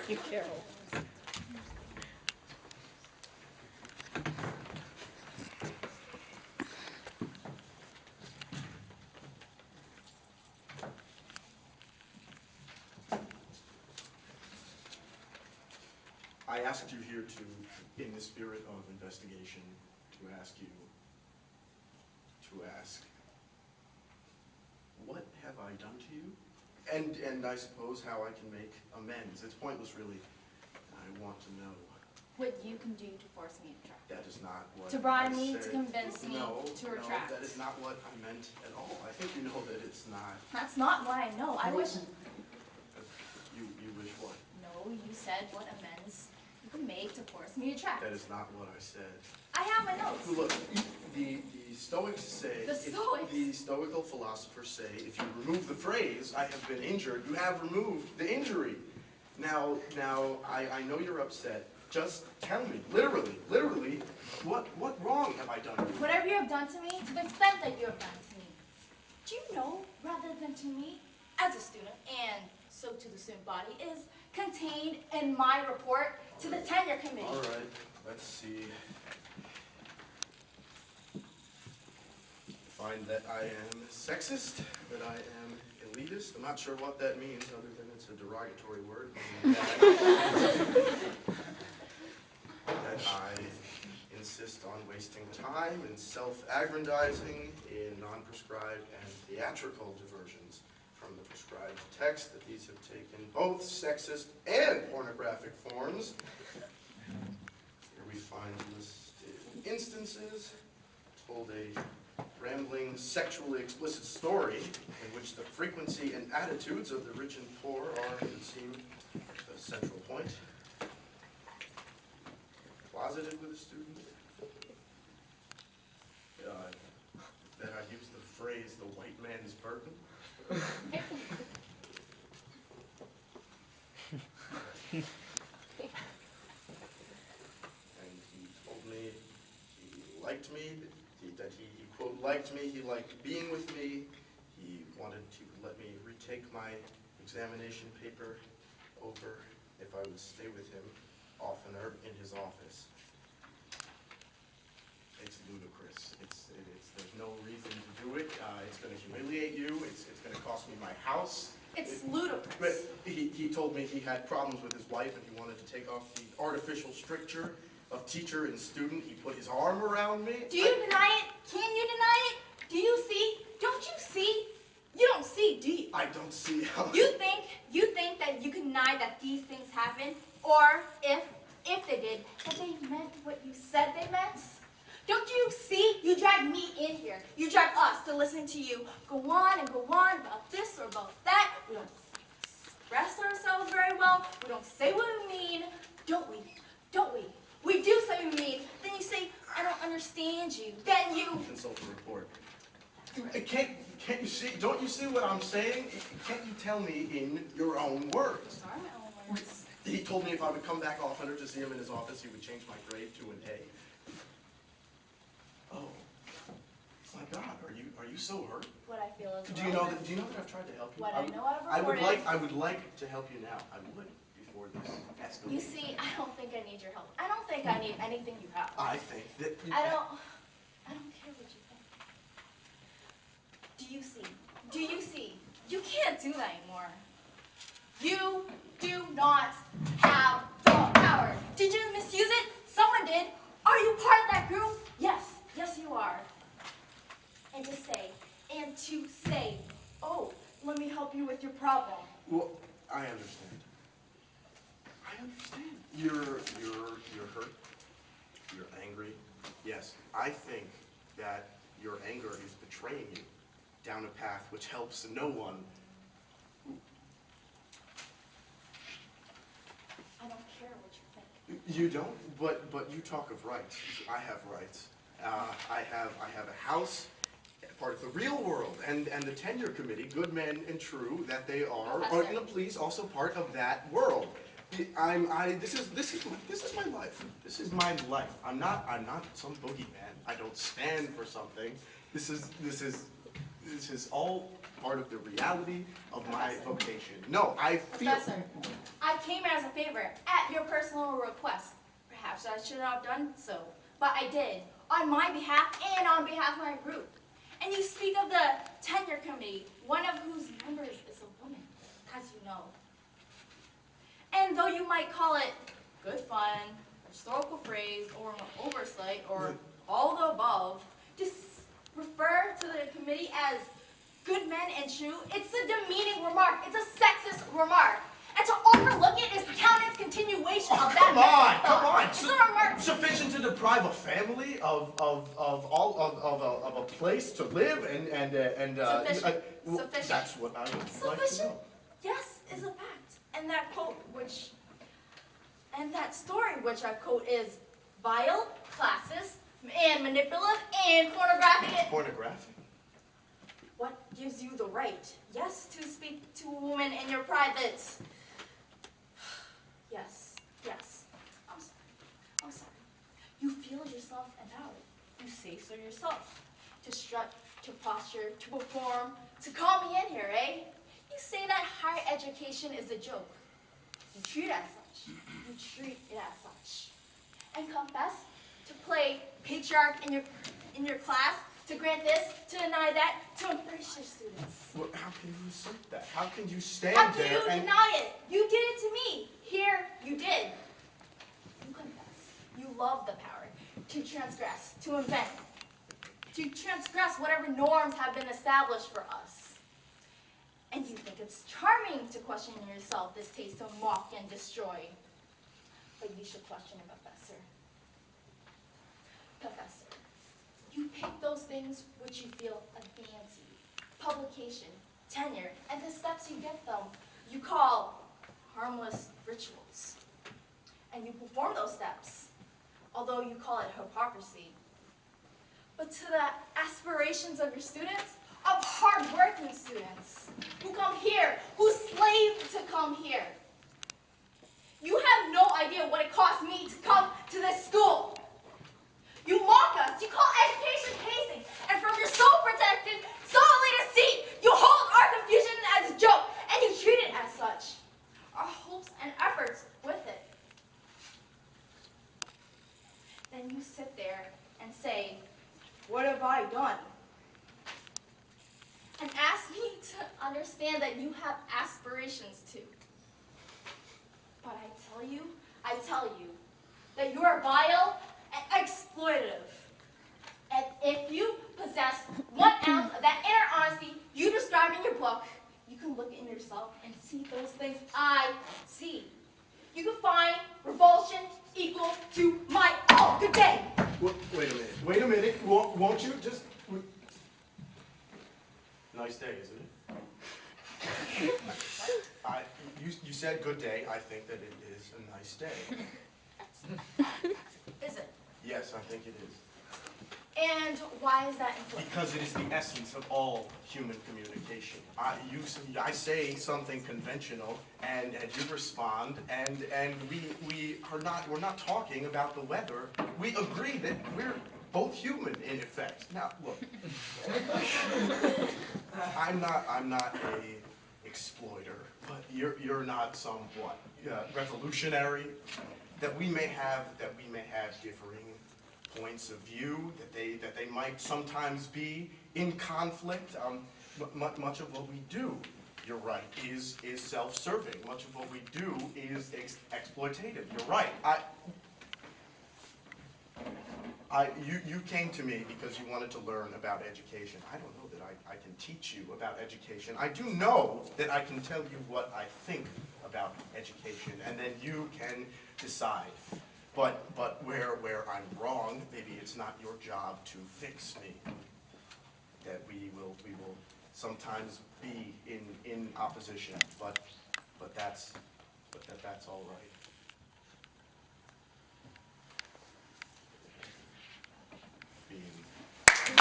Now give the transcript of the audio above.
You Carol. I asked you here to, in the spirit of investigation, to ask, what have I done to you? And I suppose how I can make amends. It's pointless, really. I want to know. What you can do to force me to retract. That is not what To bribe I me, said. to convince me to retract. No, that is not what I meant at all. I think you know that it's not. That's not what I know. I wish... You wish what? No, you said what amends you can make to force me to retract. That is not what I said. I have my notes. Look, the Stoics say... The Stoics? The Stoical philosophers say, if you remove the phrase, I have been injured, you have removed the injury. Now, I know you're upset. Just tell me, literally, what wrong have I done to you? Whatever you have done to me, to the extent that you have done to me. Do you know, rather than to me, as a student, and so to the student body, is contained in my report to the tenure committee. All right, let's see. Find that I am sexist, that I am elitist. I'm not sure what that means, other than it's a derogatory word. That I insist on wasting time and self-aggrandizing in non-prescribed and theatrical diversions from the prescribed text, that these have taken both sexist and pornographic forms. Here we find listed instances, told a rambling, sexually explicit story in which the frequency and attitudes of the rich and poor are, it would seem, the central point. Closeted with a student. That I use the phrase, the white man's burden. And he told me he liked me, that he quote, liked me, he liked being with me. He wanted to let me retake my examination paper over if I would stay with him oftener in his office. It's ludicrous. There's no reason to do it. It's going to humiliate you. It's going to cost me my house. It's ludicrous. But he told me he had problems with his wife and he wanted to take off the artificial stricture of teacher and student. He put his arm around me. Do you deny it? Can you deny it? Do you see? Don't you see? You don't see, do you? I don't see how... You think that you can deny that these things happen? Or if they did, that they meant what you said they meant? Don't you see? You drag me in here. You drag us to listen to you go on and go on about this or about that. We don't express ourselves very well. We don't say what we mean. Don't we? Don't we? We do say what we mean. Then you say, I don't understand you. Then you... Consult the report. Can't you see? Don't you see what I'm saying? Can't you tell me in your own words? Sorry, my own words. He told me if I would come back oftener to see him in his office, he would change my grade to an A. Oh my God! Are you so hurt? What I feel is Do you know that I've tried to help you? What I know I've reported. I would like to help you now. I would before this escalates. You see, I don't think I need your help. I don't think I need anything you have. I think that you... I don't care what you think. Do you see? Do you see? You can't do that anymore. You do not have the power. Did you misuse it? Someone did. Are you part of that group? Yes. Yes, you are. And to say, oh, let me help you with your problem. Well, I understand. I understand. You're hurt. You're angry. Yes, I think that your anger is betraying you down a path which helps no one. I don't care what you think. You don't? But you talk of rights. I have rights. I have a house, part of the real world, and the tenure committee, good men and true that they are please, also part of that world. This is my life. This is my life. I'm not some boogeyman. I don't stand for something. This is all part of the reality of my vocation. No, I feel... Professor, I came as a favor at your personal request. Perhaps I should not have done so, but I did, on my behalf and on behalf of my group. And you speak of the tenure committee, one of whose members is a woman, as you know. And though you might call it good fun, historical phrase, or oversight, or all the above, just refer to the committee as good men and true, it's a demeaning remark. It's a sexist remark. And to overlook it is countenance continuation of that message. Come on! It's a remark. Sufficient to deprive a family of a place to live Sufficient. Sufficient. That's what I would like to Sufficient, know. yes, is a fact. And that quote, and that story which I quote is vile, classist, and manipulative, and pornographic. Pornographic? What gives you the right, yes, to speak to a woman in your privates? Yes, yes. I'm sorry. You feel yourself endowed. You say so yourself. To strut, to posture, to perform, to call me in here, eh? You say that higher education is a joke. You treat it as such. You treat it as such. And confess to play patriarch in your class, to grant this, to deny that, to embrace your students. Well, how can you assert that? How can you stand How there can you and... deny it? You did it to me. Here, you did. You confess. You love the power to transgress, to invent, to transgress whatever norms have been established for us. And you think it's charming to question yourself, this taste to mock and destroy. But you should question a professor. Professor, you pick those things which you feel a fancy, publication, tenure, and the steps you get them, you call harmless rituals. And you perform those steps, although you call it hypocrisy. But to the aspirations of your students, of hard-working students, who come here, who slave to come here, you have no idea what it cost me to come to this school. You mock us, you call education pacing, and from your so-protected, so-elated seat, you hold our confusion as a joke, and you treat it as such. Our hopes and efforts with it. Then you sit there and say, what have I done? And ask me to understand that you have aspirations too. But I tell you, that you are vile and exploitative. And if you possess 1 ounce of that inner honesty you describe in your book, you can look in yourself and see those things I see. You can find revulsion equal to my own. Good day. Wait a minute. Won't you just... Nice day, isn't it? You said good day. I think that it is a nice day. Is it? Yes, I think it is. And why is that important? Because it is the essence of all human communication. I say something conventional, and you respond, and we're not talking about the weather. We agree that we're both human in effect. Now, look, I'm not a exploiter, but you're not some what revolutionary. That we may have differing points of view, that they might sometimes be in conflict. Much of what we do, you're right, is self-serving. Much of what we do is exploitative. You're right. You came to me because you wanted to learn about education. I don't know that I can teach you about education. I do know that I can tell you what I think about education, and then you can decide. But where I'm wrong, maybe it's not your job to fix me. That we will sometimes be in opposition, but that's all right. Being